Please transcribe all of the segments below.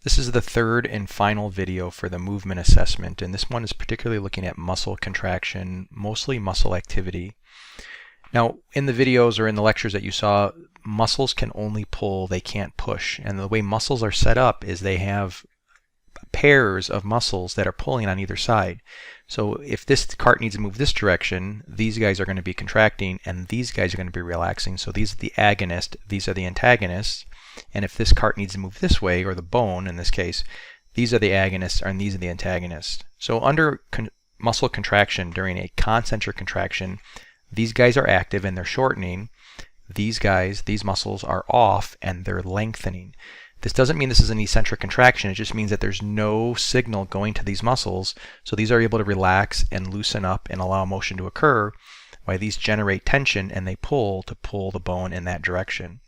This is the third and final video for the movement assessment, and this one is particularly looking at muscle contraction, mostly muscle activity. Now, in the videos or in the lectures that you saw, muscles can only pull, they can't push. And the way muscles are set up is they have pairs of muscles that are pulling on either side. So if this cart needs to move this direction, these guys are going to be contracting and these guys are going to be relaxing. So these are the agonists, these are the antagonists. And if this cart needs to move this way, or the bone in this case, these are the agonists and these are the antagonists. So under muscle contraction during a concentric contraction, these guys are active and they're shortening. These guys, these muscles are off and they're lengthening. This doesn't mean this is an eccentric contraction. It just means that there's no signal going to these muscles. So these are able to relax and loosen up and allow motion to occur, while these generate tension and they pull to pull the bone in that direction.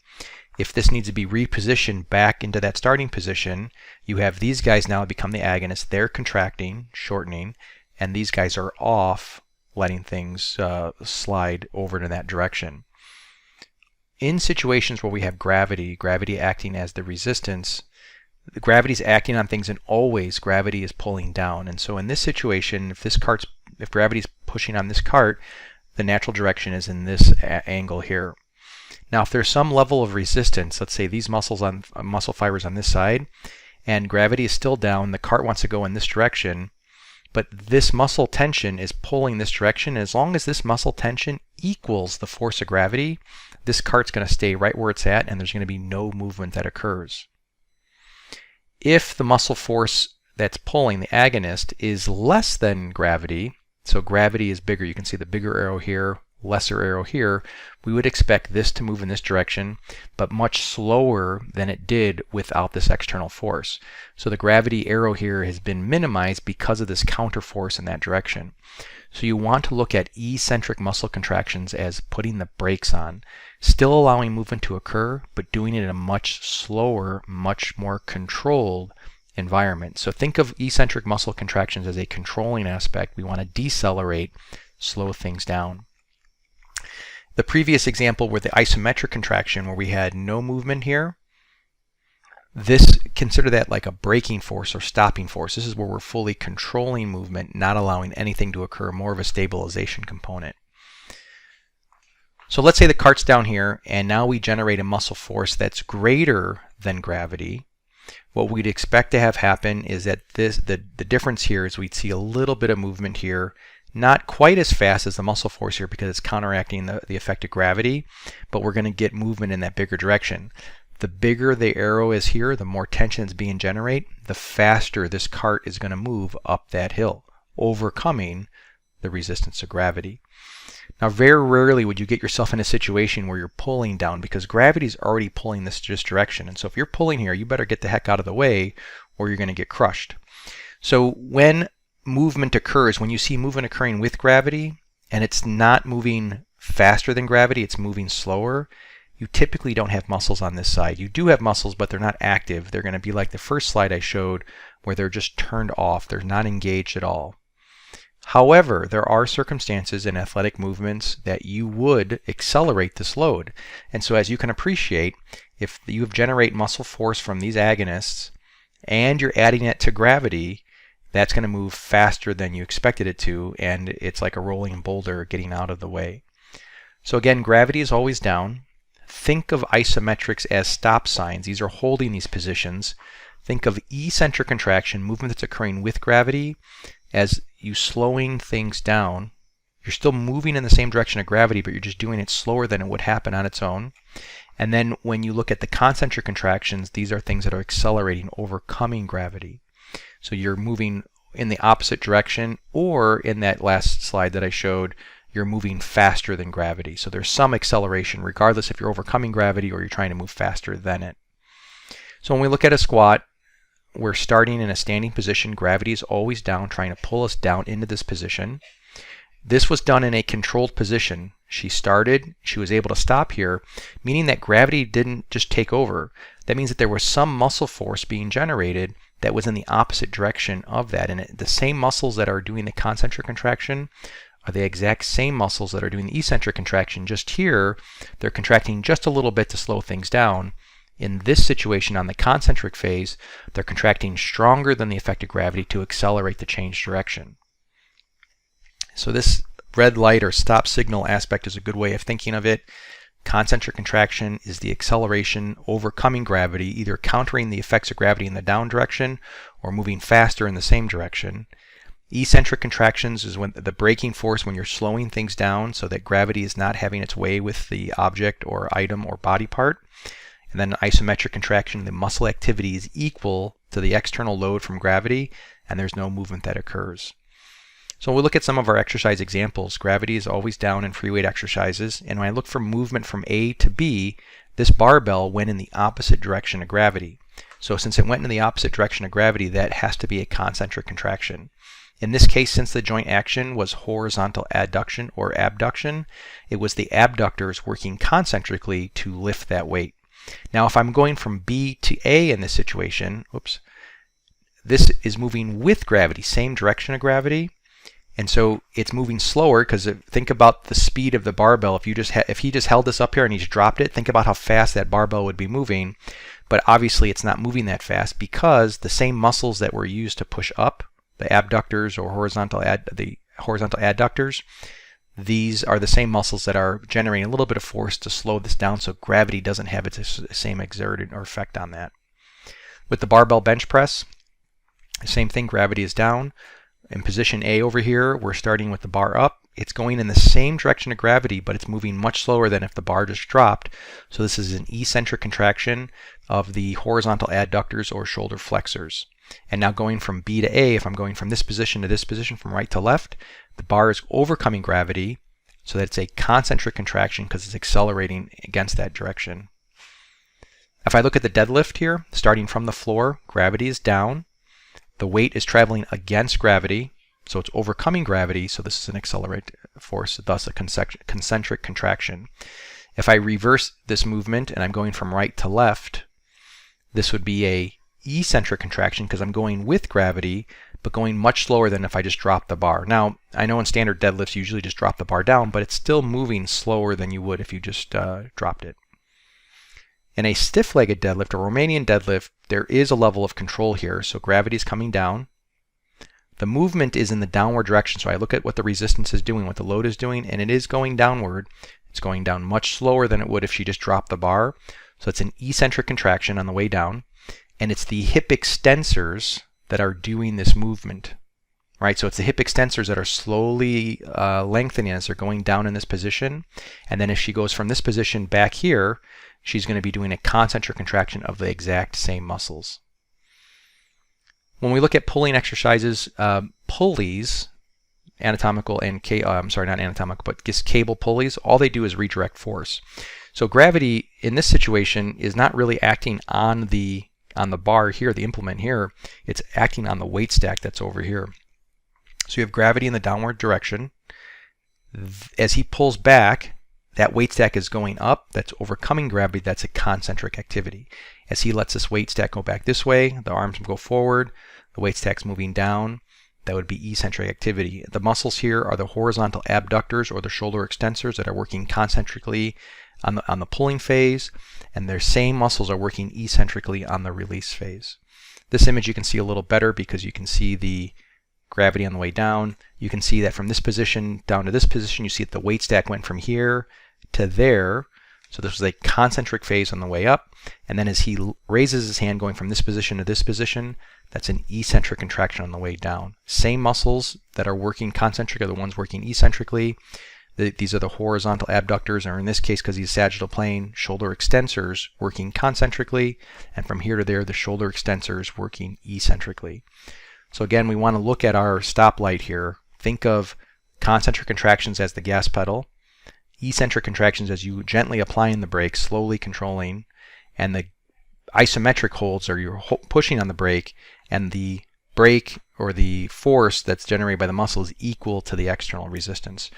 If this needs to be repositioned back into that starting position, you have these guys now become the agonists. They're contracting, shortening, and these guys are off, letting things slide over to that direction. In situations where we have gravity acting as the resistance, the gravity is acting on things and always gravity is pulling down. And so in this situation, if gravity is pushing on this cart, the natural direction is in this angle here. Now, if there's some level of resistance, let's say these muscle fibers on this side, and gravity is still down, the cart wants to go in this direction, but this muscle tension is pulling this direction. And as long as this muscle tension equals the force of gravity, this cart's going to stay right where it's at and there's going to be no movement that occurs. If the muscle force that's pulling, the agonist, is less than gravity, so gravity is bigger, you can see the bigger arrow here, lesser arrow here, we would expect this to move in this direction, but much slower than it did without this external force. So the gravity arrow here has been minimized because of this counter force in that direction. So you want to look at eccentric muscle contractions as putting the brakes on, still allowing movement to occur, but doing it in a much slower, much more controlled environment. So think of eccentric muscle contractions as a controlling aspect. We want to decelerate, slow things down. The previous example were the isometric contraction, where we had no movement here. Consider that like a braking force or stopping force. This is where we're fully controlling movement, not allowing anything to occur, more of a stabilization component. So let's say the cart's down here and now we generate a muscle force that's greater than gravity. What we'd expect to have happen is that the difference here is we'd see a little bit of movement here, not quite as fast as the muscle force here because it's counteracting the effect of gravity, but we're going to get movement in that bigger direction. The bigger the arrow is here, the more tension is being generated, the faster this cart is going to move up that hill, overcoming the resistance of gravity. Now, very rarely would you get yourself in a situation where you're pulling down because gravity is already pulling this direction. And so if you're pulling here, you better get the heck out of the way or you're going to get crushed. So when movement occurs, when you see movement occurring with gravity and it's not moving faster than gravity, it's moving slower, you typically don't have muscles on this side. You do have muscles, but they're not active. They're going to be like the first slide I showed where they're just turned off. They're not engaged at all. However, there are circumstances in athletic movements that you would accelerate this load. And so as you can appreciate, if you generate muscle force from these agonists and you're adding it to gravity, that's going to move faster than you expected it to, and it's like a rolling boulder getting out of the way. So again, gravity is always down. Think of isometrics as stop signs. These are holding these positions. Think of eccentric contraction, movement that's occurring with gravity, as you slowing things down. You're still moving in the same direction of gravity, but you're just doing it slower than it would happen on its own. And then when you look at the concentric contractions, these are things that are accelerating, overcoming gravity. So you're moving in the opposite direction, or in that last slide that I showed, you're moving faster than gravity. So there's some acceleration regardless if you're overcoming gravity or you're trying to move faster than it. So when we look at a squat, we're starting in a standing position. Gravity is always down, trying to pull us down into this position. This was done in a controlled position. She started, she was able to stop here, meaning that gravity didn't just take over. That means that there was some muscle force being generated that was in the opposite direction of that. And the same muscles that are doing the concentric contraction are the exact same muscles that are doing the eccentric contraction. Just here, they're contracting just a little bit to slow things down. In this situation, on the concentric phase, they're contracting stronger than the effective gravity to accelerate the change direction. So this red light or stop signal aspect is a good way of thinking of it. Concentric contraction is the acceleration overcoming gravity, either countering the effects of gravity in the down direction or moving faster in the same direction. Eccentric contractions is when the braking force when you're slowing things down so that gravity is not having its way with the object or item or body part. And then isometric contraction, the muscle activity is equal to the external load from gravity, and there's no movement that occurs. So we'll look at some of our exercise examples. Gravity is always down in free weight exercises, and when I look for movement from A to B, this barbell went in the opposite direction of gravity. So since it went in the opposite direction of gravity, that has to be a concentric contraction. In this case, since the joint action was horizontal adduction or abduction, it was the abductors working concentrically to lift that weight. Now if I'm going from B to A in this situation, this is moving with gravity, same direction of gravity. And so it's moving slower because think about the speed of the barbell. If he just held this up here and he just dropped it, think about how fast that barbell would be moving. But obviously it's not moving that fast because the same muscles that were used to push up, the abductors or horizontal adductors, these are the same muscles that are generating a little bit of force to slow this down so gravity doesn't have its same exerted or effect on that. With the barbell bench press, same thing, gravity is down. In position A over here, we're starting with the bar up. It's going in the same direction of gravity, but it's moving much slower than if the bar just dropped. So this is an eccentric contraction of the horizontal adductors or shoulder flexors. And now going from B to A, if I'm going from this position to this position, from right to left, the bar is overcoming gravity, so that it's a concentric contraction because it's accelerating against that direction. If I look at the deadlift here, starting from the floor, gravity is down. The weight is traveling against gravity, so it's overcoming gravity, so this is an accelerate force, thus a concentric contraction. If I reverse this movement and I'm going from right to left, this would be a eccentric contraction because I'm going with gravity, but going much slower than if I just drop the bar. Now, I know in standard deadlifts you usually just drop the bar down, but it's still moving slower than you would if you just dropped it. In a stiff-legged deadlift or Romanian deadlift, there is a level of control here. So gravity is coming down. The movement is in the downward direction. So I look at what the resistance is doing, what the load is doing, and it is going downward. It's going down much slower than it would if she just dropped the bar. So it's an eccentric contraction on the way down. And it's the hip extensors that are doing this movement. Right? So it's the hip extensors that are slowly lengthening as they're going down in this position. And then if she goes from this position back here, she's going to be doing a concentric contraction of the exact same muscles. When we look at pulling exercises, pulleys, anatomical and not anatomical, but just cable pulleys, all they do is redirect force. So gravity in this situation is not really acting on the bar here, the implement here. It's acting on the weight stack that's over here. So you have gravity in the downward direction. As he pulls back, that weight stack is going up. That's overcoming gravity. That's a concentric activity. As he lets this weight stack go back this way, the arms go forward, the weight stack's moving down. That would be eccentric activity. The muscles here are the horizontal abductors or the shoulder extensors that are working concentrically on the pulling phase, and their same muscles are working eccentrically on the release phase. This image you can see a little better because you can see the gravity on the way down. You can see that from this position down to this position, you see that the weight stack went from here to there. So this was a concentric phase on the way up. And then as he raises his hand going from this position to this position, that's an eccentric contraction on the way down. Same muscles that are working concentric are the ones working eccentrically. These are the horizontal abductors, or in this case, because he's sagittal plane, shoulder extensors working concentrically. And from here to there, the shoulder extensors working eccentrically. So again, we want to look at our stoplight here. Think of concentric contractions as the gas pedal, eccentric contractions as you gently applying the brake, slowly controlling, and the isometric holds are you're pushing on the brake, and the brake or the force that's generated by the muscle is equal to the external resistance.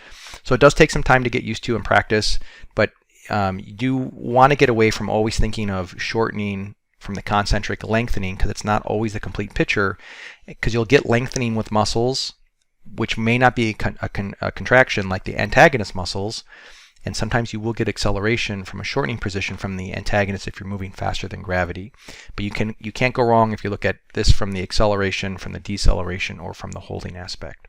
So it does take some time to get used to and practice, but you do want to get away from always thinking of shortening from the concentric, lengthening, because it's not always the complete picture, because you'll get lengthening with muscles which may not be a contraction like the antagonist muscles, And sometimes you will get acceleration from a shortening position from the antagonist if you're moving faster than gravity. But you can't go wrong if you look at this from the acceleration, from the deceleration, or from the holding aspect.